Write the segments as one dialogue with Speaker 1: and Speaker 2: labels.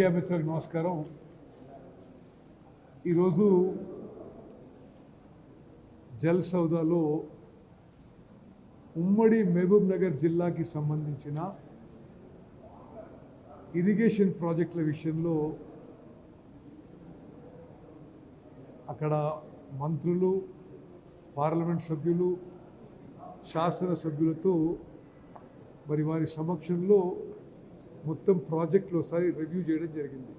Speaker 1: Media మిత్రులకు నమస్కారం. ఈరోజు జల్ సౌదాలో ఉమ్మడి మహబూబ్ నగర్ జిల్లాకి సంబంధించిన ఇరిగేషన్ ప్రాజెక్టుల విషయంలో అక్కడ మంత్రులు, పార్లమెంట్ సభ్యులు, శాసన సభ్యులతో మరి వారి సమక్షంలో మొత్తం ప్రాజెక్టులు ఒకసారి రివ్యూ చేయడం జరిగింది.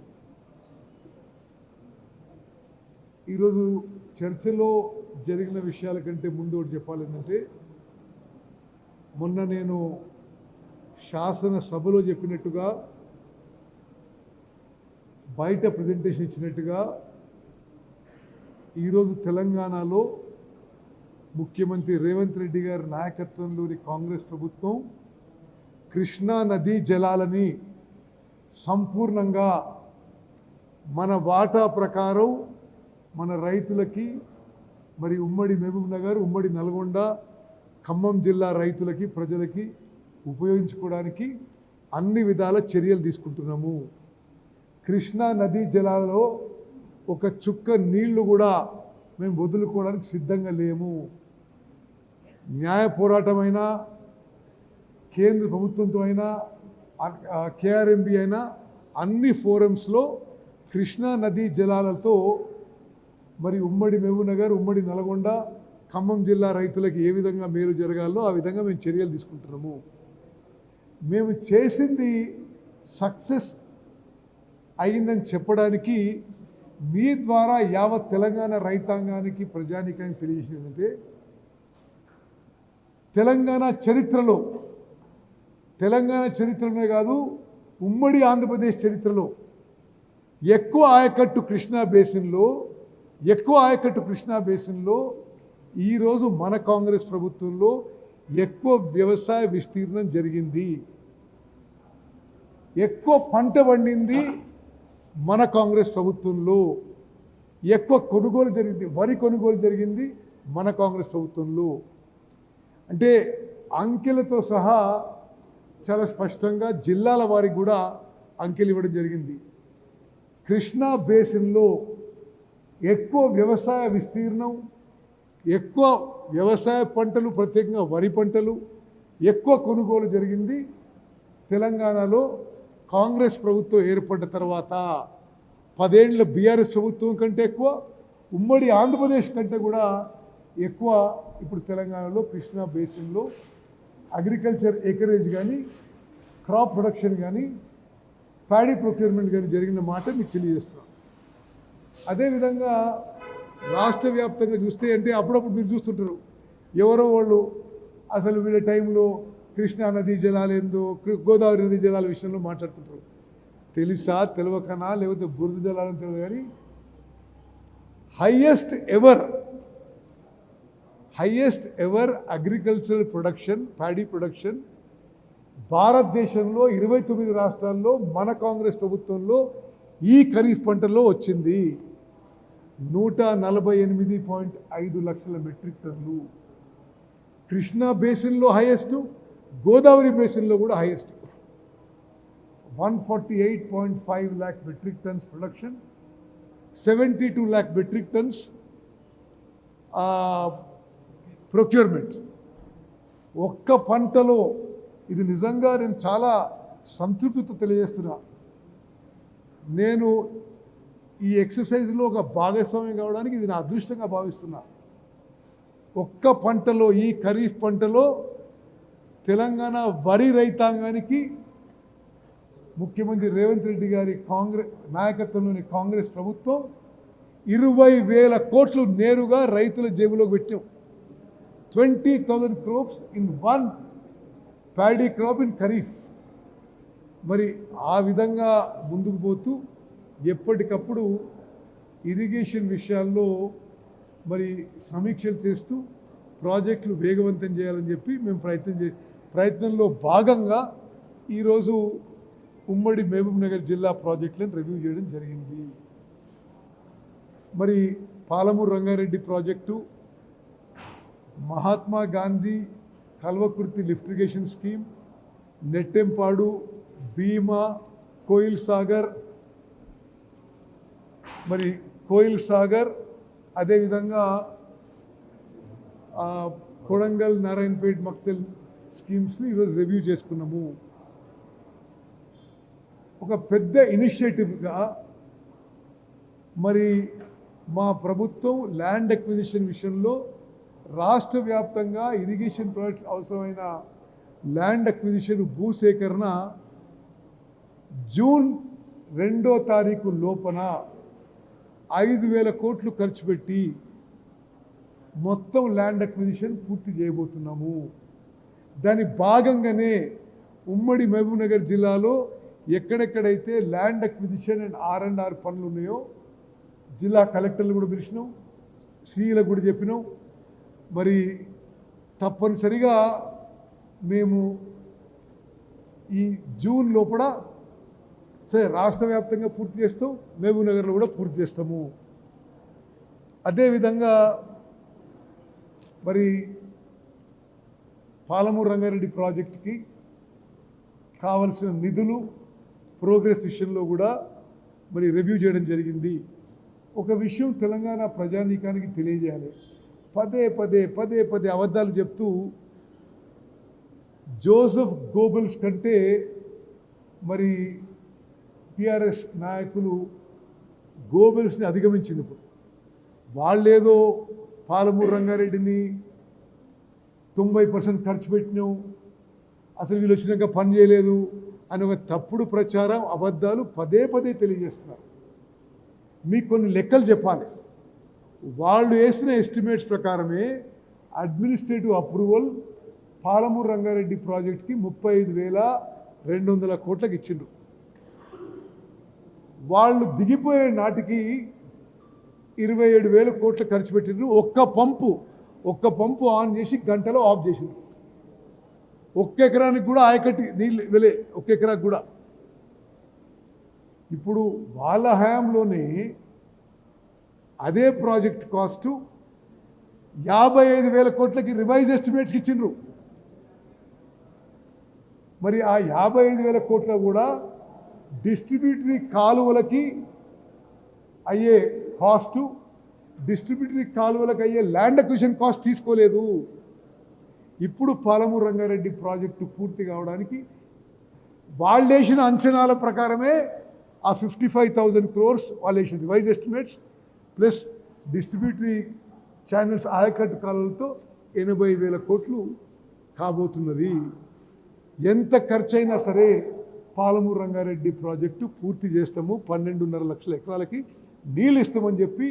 Speaker 1: ఈరోజు చర్చలో జరిగిన విషయాల కంటే ముందు ఒకటి చెప్పాలంటే, మొన్న నేను శాసన సభలో చెప్పినట్టుగా బయట ప్రజెంటేషన్ ఇచ్చినట్టుగా ఈరోజు తెలంగాణలో ముఖ్యమంత్రి రేవంత్ రెడ్డి గారి నాయకత్వంలోని కాంగ్రెస్ ప్రభుత్వం కృష్ణా నదీ జలాలని సంపూర్ణంగా మన వాటా ప్రకారం మన రైతులకి, మరి ఉమ్మడి మహబూబ్ నగర్, ఉమ్మడి నల్గొండ, ఖమ్మం జిల్లా రైతులకి, ప్రజలకి ఉపయోగించుకోవడానికి అన్ని విధాల చర్యలు తీసుకుంటున్నాము. కృష్ణా నదీ జలాలలో ఒక చుక్క నీళ్లు కూడా మేము వదులుకోవడానికి సిద్ధంగా లేము. న్యాయ పోరాటమైనా, కేంద్ర ప్రభుత్వంతో అయినా, కేఆర్ఎంబి అయినా అన్ని ఫోరమ్స్లో కృష్ణా నదీ జలాలతో మరి ఉమ్మడి మహబూబ్ నగర్, ఉమ్మడి నల్గొండ, ఖమ్మం జిల్లా రైతులకు ఏ విధంగా మేలు జరగాలో ఆ విధంగా మేము చర్యలు తీసుకుంటున్నాము. మేము చేసింది సక్సెస్ అయిందని చెప్పడానికి మీ ద్వారా యావత్ తెలంగాణ రైతాంగానికి, ప్రజానీకానికి తెలియజేసిందంటే, తెలంగాణ చరిత్రలోనే కాదు, ఉమ్మడి ఆంధ్రప్రదేశ్ చరిత్రలో ఎక్కువ ఆయకట్టు కృష్ణా బేసిన్లో ఈరోజు మన కాంగ్రెస్ ప్రభుత్వంలో ఎక్కువ వ్యవసాయ విస్తీర్ణం జరిగింది. ఎక్కువ పంట పండింది మన కాంగ్రెస్ ప్రభుత్వంలో. ఎక్కువ కొనుగోలు జరిగింది, వరి కొనుగోలు జరిగింది మన కాంగ్రెస్ ప్రభుత్వంలో. అంటే అంకెలతో సహా చాలా స్పష్టంగా జిల్లాల వారికి కూడా అంకెలు ఇవ్వడం జరిగింది. కృష్ణా బేసిన్లో ఎక్కువ వ్యవసాయ విస్తీర్ణం, ఎక్కువ వ్యవసాయ పంటలు, ప్రత్యేకంగా వరి పంటలు ఎక్కువ కొనుగోలు జరిగింది తెలంగాణలో కాంగ్రెస్ ప్రభుత్వం ఏర్పడ్డ తర్వాత. 10 ఏళ్ల బీఆర్ఎస్ ప్రభుత్వం కంటే ఎక్కువ, ఉమ్మడి ఆంధ్రప్రదేశ్ కంటే కూడా ఎక్కువ ఇప్పుడు తెలంగాణలో కృష్ణా బేసిన్లో అగ్రికల్చర్ ఏకరేజ్ కానీ, క్రాప్ ప్రొడక్షన్ కానీ, ప్యాడీ ప్రొక్యూర్మెంట్ కానీ జరిగిన మాట మీకు తెలియజేస్తున్నాం. అదేవిధంగా రాష్ట్ర వ్యాప్తంగా చూస్తే, అంటే అప్పుడప్పుడు మీరు చూస్తుంటారు ఎవరో వాళ్ళు అసలు వీళ్ళ టైంలో కృష్ణా నదీ జలాలు ఏందో, గోదావరి నదీ జలాల విషయంలో మాట్లాడుతుంటారు. తెలుసా, తెలియకనా, లేకపోతే బురద జలాలని తెలియదు, కానీ highest ever agricultural production, paddy production భారతదేశంలో 29 రాష్ట్రాల్లో మన కాంగ్రెస్ ప్రభుత్వంలో ఈ ఖరీఫ్ పంటలో వచ్చింది. 148.5 లక్షల మెట్రిక్ టన్నులు. కృష్ణా బేసిన్లో హైయెస్ట్, గోదావరి బేసిన్లో కూడా highest. 148.5 lakh metric tons production, 72 lakh metric tons procurement. ఒక్క పంటలో ఇది నిజంగా నేను చాలా సంతృప్తితో తెలియజేస్తున్నా. నేను ఈ ఎక్సర్సైజ్లో ఒక భాగస్వామ్యం కావడానికి ఇది నా అదృష్టంగా భావిస్తున్నా. ఒక్క పంటలో, ఈ ఖరీఫ్ పంటలో తెలంగాణ వరి రైతాంగానికి ముఖ్యమంత్రి రేవంత్ రెడ్డి గారి నాయకత్వంలోని కాంగ్రెస్ ప్రభుత్వం 20,000 కోట్లు నేరుగా రైతుల జేబులోకి పెట్టాం. 20,000 crores in one paddy crop in kharif. మరి ఆ విధంగా ముందుకు పోతూ ఎప్పటికప్పుడు ఇరిగేషన్ విషయాల్లో మరి సమీక్షలు చేస్తూ ప్రాజెక్టులు వేగవంతం చేయాలని చెప్పి మేము ప్రయత్నంలో భాగంగా ఈరోజు ఉమ్మడి మహబూబ్ నగర్ జిల్లా ప్రాజెక్టులను రివ్యూ చేయడం జరిగింది. మరి Palamuru Rangareddy project, Mahatma Gandhi Kalwakurthy lift irrigation scheme, Nettempadu, Bhima, Koil Sagar, మరి కోయిల్ సాగర్, అదేవిధంగా కొడంగల్, నారాయణపేట్, మక్తల్ స్కీమ్స్ని ఈరోజు రివ్యూ చేసుకున్నాము. ఒక పెద్ద ఇనిషియేటివ్గా మరి మా ప్రభుత్వం ల్యాండ్ అక్విజిషన్ విషయంలో రాష్ట్ర వ్యాప్తంగా ఇరిగేషన్ ప్రాజెక్ట్ అవసరమైన ల్యాండ్ అక్విజిషన్ భూసేకరణ జూన్ 2వ తారీఖు లోపల 5,000 కోట్లు ఖర్చు పెట్టి మొత్తం ల్యాండ్ అక్విజిషన్ పూర్తి చేయబోతున్నాము. దాని భాగంగానే ఉమ్మడి మహబూబ్నగర్ జిల్లాలో ఎక్కడెక్కడైతే ల్యాండ్ అక్విజిషన్ అండ్ R&R పనులు ఉన్నాయో జిల్లా కలెక్టర్లు కూడా పిలిచినాం, సిఈలకు కూడా చెప్పినాం. మరి తప్పనిసరిగా మేము ఈ జూన్ లోపల సరే రాష్ట్ర వ్యాప్తంగా పూర్తి చేస్తాం, మహబూబ్నగర్లో కూడా పూర్తి చేస్తాము. అదేవిధంగా మరి పాలమూరు రంగారెడ్డి ప్రాజెక్టుకి కావలసిన నిధులు ప్రోగ్రెస్ విషయంలో కూడా మరి రివ్యూ చేయడం జరిగింది. ఒక విషయం తెలంగాణ ప్రజానీకానికి తెలియజేయాలి. పదే పదే పదే పదే అబద్ధాలు చెప్తూ జోసెఫ్ గోబెల్స్ కంటే మరి టిఆర్ఎస్ నాయకులు గోబెల్స్ని అధిగమించింది. ఇప్పుడు వాళ్ళేదో పాలమూరు రంగారెడ్డిని 90% ఖర్చు పెట్టినాం, అసలు వీళ్ళు వచ్చినాక పని చేయలేదు అని ఒక తప్పుడు ప్రచారం, అబద్ధాలు పదే పదే తెలియజేస్తున్నారు. మీకు కొన్ని లెక్కలు చెప్పాలి. వాళ్ళు వేసిన ఎస్టిమేట్స్ ప్రకారమే అడ్మినిస్ట్రేటివ్ అప్రూవల్ పాలమూరు రంగారెడ్డి ప్రాజెక్ట్కి 35,200 కోట్లకు ఇచ్చిండ్రు. వాళ్ళు దిగిపోయే నాటికి 27,000 కోట్లు ఖర్చు పెట్టిండ్రు. ఒక్క పంపు ఆన్ చేసి గంటలో ఆఫ్ చేసిండ్రు. ఒక్క ఎకరానికి కూడా ఆయకట్టి నీళ్ళు వెళ్ళే, ఒక్క ఎకరానికి కూడా. ఇప్పుడు వాళ్ళ హయాంలోనే అదే ప్రాజెక్ట్ కాస్టు 55,000 కోట్లకి రివైజ్ ఎస్టిమేట్స్కి ఇచ్చిండ్రు. మరి ఆ 55,000 కోట్ల కూడా డిస్ట్రిబ్యూటరీ కాలువలకి అయ్యే కాస్టు, డిస్ట్రిబ్యూటరీ కాలువలకు అయ్యే ల్యాండ్ అక్విజిషన్ కాస్ట్ తీసుకోలేదు. ఇప్పుడు పాలమూరు రంగారెడ్డి ప్రాజెక్టు పూర్తి కావడానికి వాళ్ళు వేసిన అంచనాల ప్రకారమే ఆ 55,000 crores వాళ్ళు వేసిన revise estimates plus distributary channels ఆయకట్టు కాలువలతో 80,000 కోట్లు కాబోతున్నది. ఎంత ఖర్చైనా సరే పాలమూరు రంగారెడ్డి ప్రాజెక్టు పూర్తి చేస్తాము, 12.5 లక్షల ఎకరాలకి నీళ్ళు ఇస్తామని చెప్పి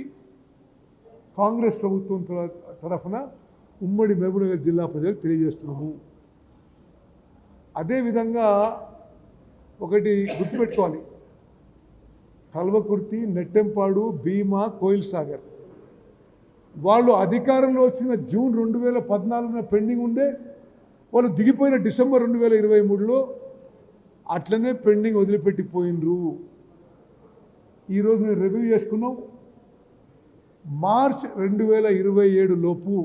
Speaker 1: కాంగ్రెస్ ప్రభుత్వం తరఫున ఉమ్మడి మహబూబ్నగర్ జిల్లా ప్రజలకు తెలియజేస్తున్నాము. అదేవిధంగా ఒకటి గుర్తుపెట్టుకోవాలి, కల్వకుర్తి, నెట్టెంపాడు, భీమా, కోయిల్ సాగర్ వాళ్ళు అధికారంలో వచ్చిన జూన్ 2014 పెండింగ్ ఉండే, వాళ్ళు దిగిపోయిన డిసెంబర్ 2023లో అట్లనే పెండింగ్ వదిలిపెట్టిపోయినరు. ఈరోజు మేము రివ్యూ చేసుకున్నాం. మార్చ్ 2027 లోపు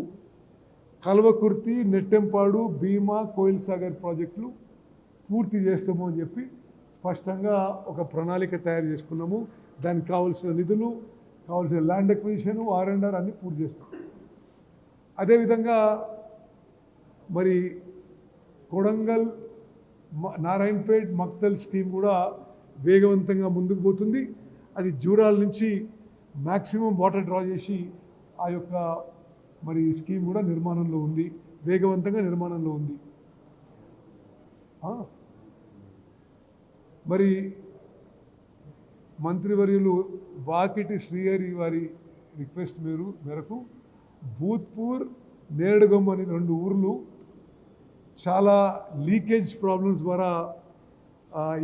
Speaker 1: కల్వకుర్తి, నెట్టెంపాడు, భీమా, కోయిల్ సాగర్ ప్రాజెక్టులు పూర్తి చేస్తాము అని చెప్పి స్పష్టంగా ఒక ప్రణాళిక తయారు చేసుకున్నాము. దానికి కావాల్సిన నిధులు, కావాల్సిన ల్యాండ్ అక్విజిషన్, R&R అన్నీ పూర్తి చేస్తాం. అదేవిధంగా మరి కొడంగల్, నారాయణపేట్, మక్తల్ స్కీమ్ కూడా వేగవంతంగా ముందుకు పోతుంది. అది జూరాల నుంచి మ్యాక్సిమం వాటర్ డ్రా చేసి ఆ యొక్క మరి స్కీమ్ కూడా నిర్మాణంలో ఉంది, వేగవంతంగా నిర్మాణంలో ఉంది. మరి మంత్రివర్యులు వాకిటి శ్రీహరి వారి రిక్వెస్ట్ మేరకు భూత్పూర్, నేరడుగమ్ అనే 2 ఊర్లు చాలా లీకేజ్ ప్రాబ్లమ్స్ ద్వారా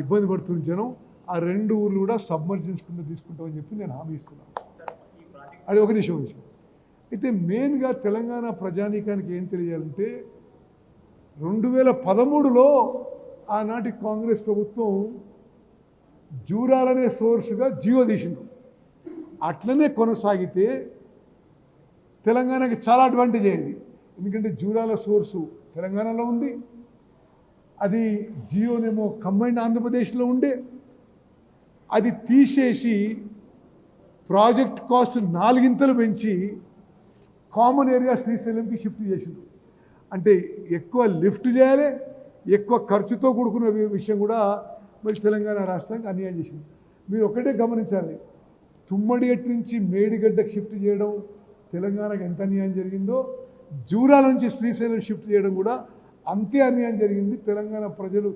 Speaker 1: ఇబ్బంది పడుతుంది జనం. ఆ 2 ఊర్లు కూడా సబ్మర్జెన్స్ కింద తీసుకుంటామని చెప్పి నేను హామీ ఇస్తున్నాను. అది ఒక విషయం. అయితే మెయిన్గా తెలంగాణ ప్రజానీకానికి ఏం తెలియాలంటే 2013లో ఆనాటి కాంగ్రెస్ ప్రభుత్వం జూరాలనే సోర్స్గా జియో తీసింది. అట్లనే కొనసాగితే తెలంగాణకి చాలా అడ్వాంటేజ్ అయింది. ఎందుకంటే జూరాల సోర్సు తెలంగాణలో ఉంది, అది జియోనేమో కంబైన్డ్ ఆంధ్రప్రదేశ్లో ఉండే, అది తీసేసి ప్రాజెక్ట్ కాస్ట్ 4 పెంచి కామన్ ఏరియా శ్రీశైలంకి షిఫ్ట్ చేసిండు. అంటే ఎక్కువ లిఫ్ట్ చేయాలి, ఎక్కువ ఖర్చుతో కూడుకున్న విషయం కూడా మరి తెలంగాణ రాష్ట్రానికి అన్యాయం చేసింది. మీరు ఒకటే గమనించాలి, తుమ్మడిగట్టు నుంచి మేడిగడ్డకు షిఫ్ట్ చేయడం తెలంగాణకు ఎంత అన్యాయం జరిగిందో, జూరాల నుంచి శ్రీశైలం షిఫ్ట్ చేయడం కూడా అంతే అన్యాయం జరిగింది. తెలంగాణ ప్రజలు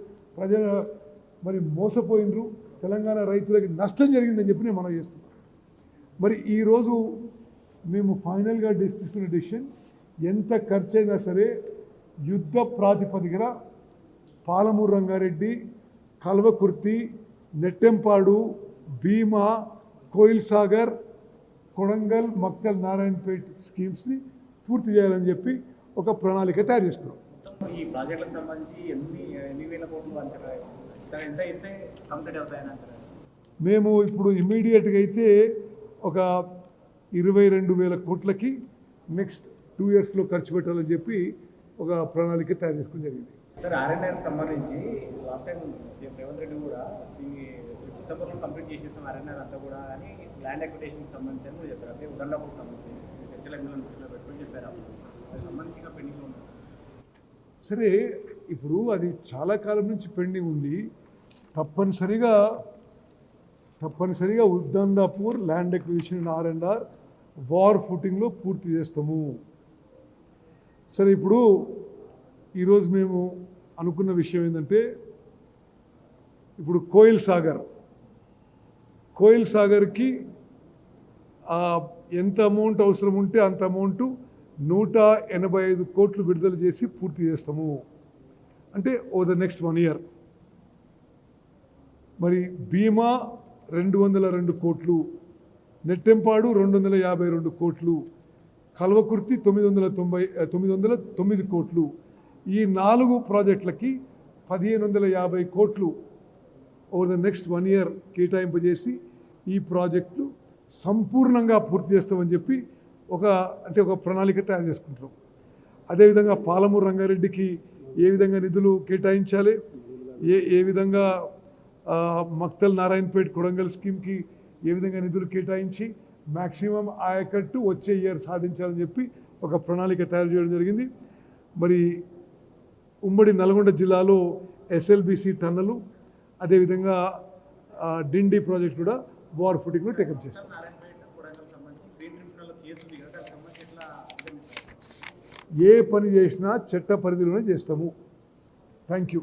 Speaker 1: మరి మోసపోయినరు, తెలంగాణ రైతులకి నష్టం జరిగిందని చెప్పి నేను మనం చేస్తున్నాం. మరి ఈరోజు మేము ఫైనల్గా తీసుకున్న డెసిషన్, ఎంత ఖర్చు అయినా సరే యుద్ధ ప్రాతిపదికన పాలమూరు రంగారెడ్డి, కల్వకుర్తి, నెట్టెంపాడు, భీమా, కోయిల్ సాగర్, కొడంగల్, మక్తల్, నారాయణపేట్ స్కీమ్స్ని పూర్తి చేయాలని చెప్పి ఒక ప్రణాళిక తయారు చేసుకున్నాం.
Speaker 2: ఈ ప్రాజెక్టులకు సంబంధించి ఎన్ని వేల కోట్లు అంచనా, ఎంత ఇస్తే కంప్లీట్ అవుతాయని అంటారు?
Speaker 1: మేము ఇప్పుడు ఇమ్మీడియట్గా అయితే ఒక 22,000 కోట్లకి నెక్స్ట్ 2 ఇయర్స్లో ఖర్చు పెట్టాలని చెప్పి ఒక ప్రణాళిక తయారు చేసుకోవడం జరిగింది.
Speaker 2: సార్, ఆర్ఎన్ఆర్కి సంబంధించి లాస్ట్ టైం రేవంత్ రెడ్డి కూడా దీన్ని డిసెంబర్లో కంప్లీట్ చేసేస్తాం ఆర్ఎన్ఆర్ అంతా కూడా అని ల్యాండ్ అక్విజిషన్కి సంబంధించి అని కూడా చెప్పారు. అంటే ఉదండపూర్కి సంబంధించి చర్చల దృష్టిలో పెట్టుకుని చెప్పారు. అది సంబంధించిన పెండింగ్లో ఉంది.
Speaker 1: సరే, ఇప్పుడు అది చాలా కాలం నుంచి పెండింగ్ ఉంది. తప్పనిసరిగా Uddandapur land acquisition R and R war ఫుటింగ్లో పూర్తి చేస్తాము. సరే, ఇప్పుడు ఈరోజు మేము అనుకున్న విషయం ఏంటంటే, ఇప్పుడు కోయిల్ సాగర్కి ఎంత అమౌంట్ అవసరం ఉంటే అంత అమౌంట్ 185 కోట్లు విడుదల చేసి పూర్తి చేస్తాము. అంటే ఓవర్ ద నెక్స్ట్ 1 ఇయర్. మరి భీమా 202 కోట్లు, నెట్టెంపాడు 252 కోట్లు, కల్వకుర్తి 909 కోట్లు. ఈ 4 ప్రాజెక్టులకి 1,550 కోట్లు ఓవర్ ద నెక్స్ట్ 1 ఇయర్ కేటాయింపజేసి ఈ ప్రాజెక్టులు సంపూర్ణంగా పూర్తి చేస్తామని చెప్పి ఒక ప్రణాళిక తయారు చేసుకుంటున్నాం. అదేవిధంగా పాలమూరు రంగారెడ్డికి ఏ విధంగా నిధులు కేటాయించాలి, ఏ విధంగా మక్తల్, నారాయణపేట్, కొడంగల్ స్కీమ్కి ఏ విధంగా నిధులు కేటాయించి మ్యాక్సిమం ఆయకట్టు వచ్చే ఇయర్ సాధించాలని చెప్పి ఒక ప్రణాళిక తయారు చేయడం జరిగింది. మరి ఉమ్మడి నల్గొండ జిల్లాలో SLBC టన్నలు, అదేవిధంగా డిండి ప్రాజెక్ట్ కూడా వార్ ఫుటింగ్లో టేకప్ చేస్తాం. ఏ పని చేసినా చట్ట పరిధిలోనే చేస్తాము. Thank you.